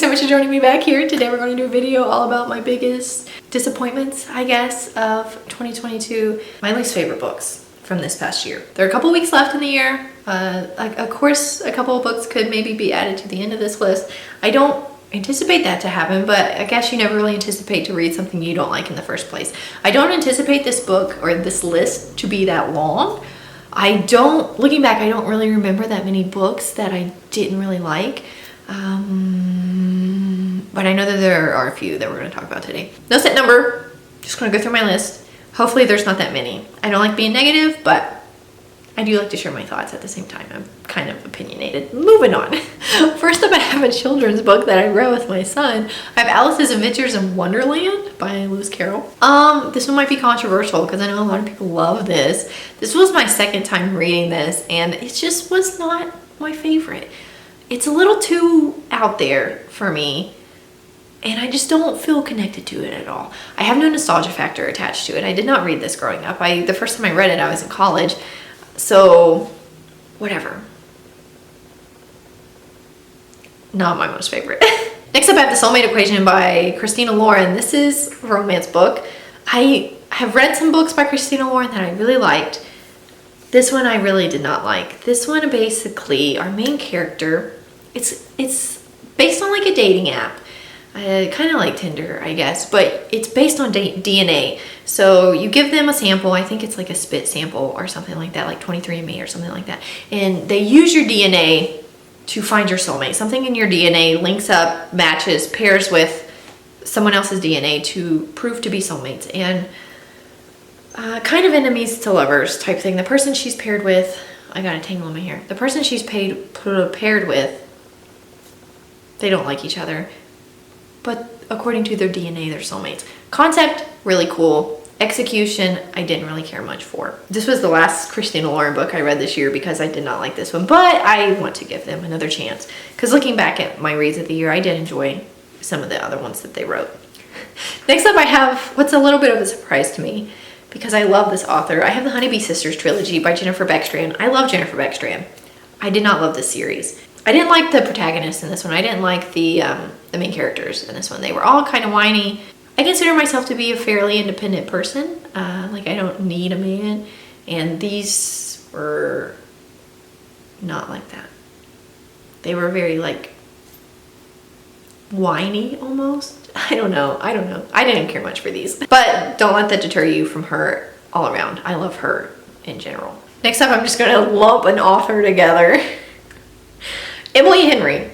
so much for joining me back here. Today we're going to do a video all about my biggest disappointments, I guess, of 2022. My least favorite books from this past year. There are a couple weeks left in the year. Of course, a couple of books could maybe be added to the end of this list. I don't anticipate that to happen, but I guess you never really anticipate to read something you don't like in the first place. I don't anticipate this book or this list to be that long. Looking back, I don't really remember that many books that I didn't really like. But I know that there are a few that we're going to talk about today. No set number, just going to go through my list. Hopefully there's not that many. I don't like being negative, but I do like to share my thoughts at the same time. I'm kind of opinionated. Moving on. First up, I have a children's book that I read with my son. I have Alice's Adventures in Wonderland by Lewis Carroll. This one might be controversial because I know a lot of people love this. This was my second time reading this and it just was not my favorite. It's a little too out there for me and I just don't feel connected to it at all. I have no nostalgia factor attached to it. I did not read this growing up. The first time I read it, I was in college. So, whatever. Not my most favorite. Next up, I have The Soulmate Equation by Christina Lauren. This is a romance book. I have read some books by Christina Lauren that I really liked. This one I really did not like. This one, basically, our main character, it's based on like a dating app. Kind of like Tinder, I guess, but it's based on DNA. So you give them a sample, I think it's like a spit sample or something like that, like 23andMe or something like that. And they use your DNA to find your soulmate. Something in your DNA links up, matches, pairs with someone else's DNA to prove to be soulmates. And kind of enemies to lovers type thing. The person she's paired with, I got a tangle in my hair. The person she's paired with, they don't like each other. But according to their DNA, they're soulmates. Concept, really cool. Execution, I didn't really care much for. This was the last Christina Lauren book I read this year because I did not like this one, but I want to give them another chance. Because looking back at my reads of the year, I did enjoy some of the other ones that they wrote. Next up, I have what's a little bit of a surprise to me because I love this author. I have the Honeybee Sisters trilogy by Jennifer Beckstrand. I love Jennifer Beckstrand. I did not love this series. I didn't like the protagonist in this one. I didn't like the main characters in this one. They were all kind of whiny. I consider myself to be a fairly independent person. Like I don't need a man. And these were not like that. They were very like whiny almost. I don't know. I didn't care much for these. But don't let that deter you from her all around. I love her in general. Next up, I'm just going to lump an author together. Emily Henry.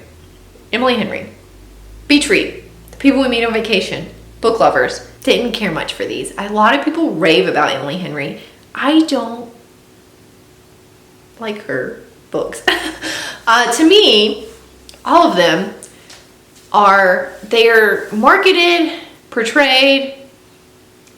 Beach Read. The People We Meet on Vacation. Book lovers. Didn't care much for these. A lot of people rave about Emily Henry. I don't like her books. To me, all of them they're marketed, portrayed,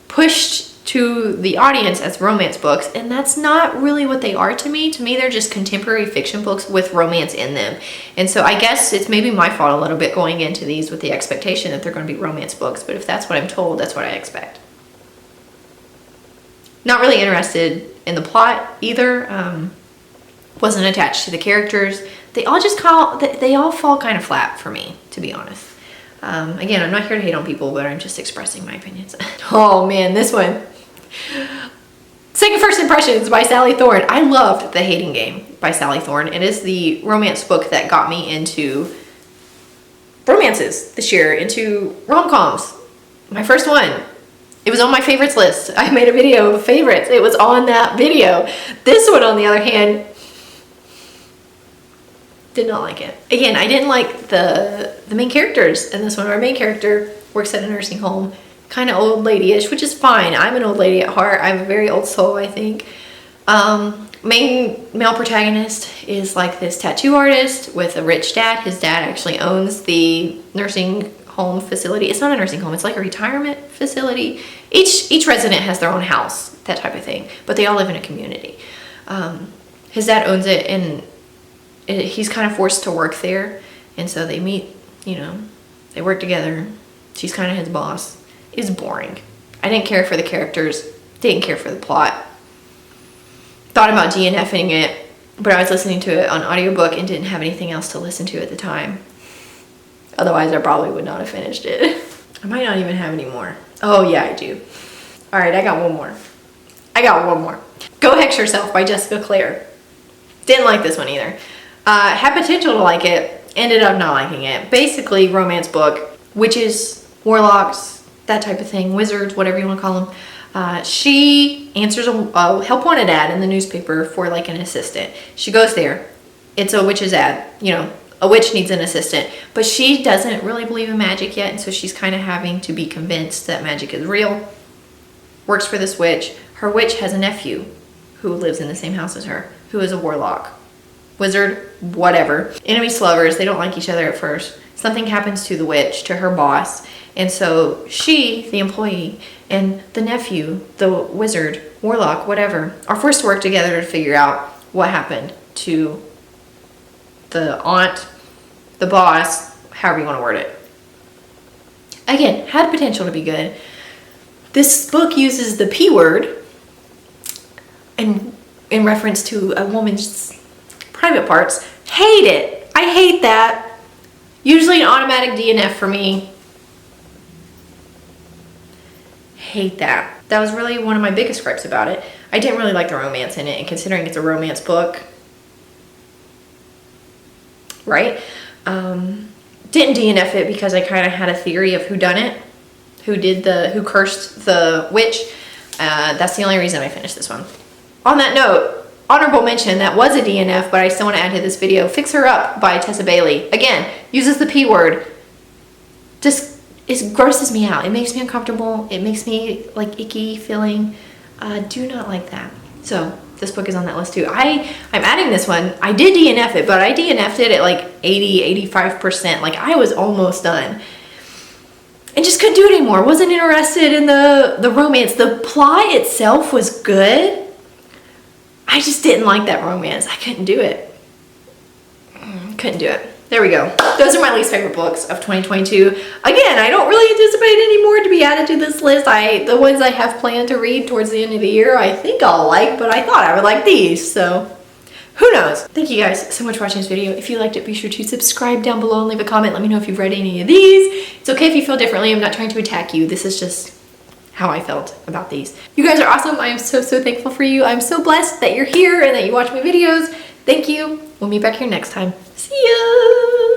pushed to the audience as romance books, and that's not really what they are to me. To me, they're just contemporary fiction books with romance in them. And so I guess it's maybe my fault a little bit going into these with the expectation that they're going to be romance books, but if that's what I'm told, that's what I expect. Not really interested in the plot either. Wasn't attached to the characters. They all fall kind of flat for me, to be honest. Again, I'm not here to hate on people, but I'm just expressing my opinions. Oh man, this one. Second First Impressions by Sally Thorne. I loved The Hating Game by Sally Thorne. It is the romance book that got me into romances this year, into rom-coms. My first one. It was on my favorites list. I made a video of favorites. It was on that video. This one, on the other hand, did not like it. Again, I didn't like the main characters in this one. Our main character works at a nursing home, kind of old lady-ish, which is fine. I'm an old lady at heart. I'm a very old soul, I think. Main male protagonist is like this tattoo artist with a rich dad. His dad actually owns the nursing home facility. It's not a nursing home. It's like a retirement facility. Each resident has their own house, that type of thing, but they all live in a community. His dad owns it, and he's kind of forced to work there, and so they meet, they work together. She's kind of his boss. It's boring. I didn't care for the characters, didn't care for the plot. Thought about DNFing it, but I was listening to it on audiobook and didn't have anything else to listen to at the time. Otherwise, I probably would not have finished it. I might not even have any more. Oh yeah, I do. All right, I got one more. Go Hex Yourself by Jessica Clare. Didn't like this one either. Had potential to like it, ended up not liking it. Basically, romance book, witches, warlocks, that type of thing, wizards, whatever you want to call them. She answers a help wanted ad in the newspaper for like an assistant. She goes there. It's a witch's ad, you know, a witch needs an assistant, but she doesn't really believe in magic yet, and so she's kind of having to be convinced that magic is real. Works for this witch. Her witch has a nephew who lives in the same house as her, who is a warlock, wizard, whatever. Enemies to lovers, they don't like each other at first. Something happens to the witch, to her boss, and so she, the employee, and the nephew, the wizard, warlock, whatever, are forced to work together to figure out what happened to the aunt, the boss, however you want to word it. Again, had potential to be good. This book uses the P word in reference to a woman's private parts. Hate it. I hate that. Usually an automatic DNF for me. Hate that. That was really one of my biggest gripes about it. I didn't really like the romance in it, and considering it's a romance book, right? Didn't DNF it because I kind of had a theory of who done it, who cursed the witch. That's the only reason I finished this one. On that note, honorable mention, that was a DNF, but I still want to add to this video, Fix Her Up by Tessa Bailey. Again, uses the P word. Just, it grosses me out. It makes me uncomfortable. It makes me like icky feeling. Do not like that. So this book is on that list too. I'm adding this one. I did DNF it, but I DNF'd it at like 80-85%. Like I was almost done. And just couldn't do it anymore. Wasn't interested in the romance. The plot itself was good. I just didn't like that romance. I couldn't do it. Couldn't do it. There we go. Those are my least favorite books of 2022. Again, I don't really anticipate any more to be added to this list. The ones I have planned to read towards the end of the year, I think I'll like, but I thought I would like these, so who knows? Thank you guys so much for watching this video. If you liked it, be sure to subscribe down below and leave a comment. Let me know if you've read any of these. It's okay if you feel differently. I'm not trying to attack you. This is just how I felt about these. You guys are awesome. I am so thankful for you. I'm so blessed that you're here and that you watch my videos. Thank you. We'll meet back here next time. See ya!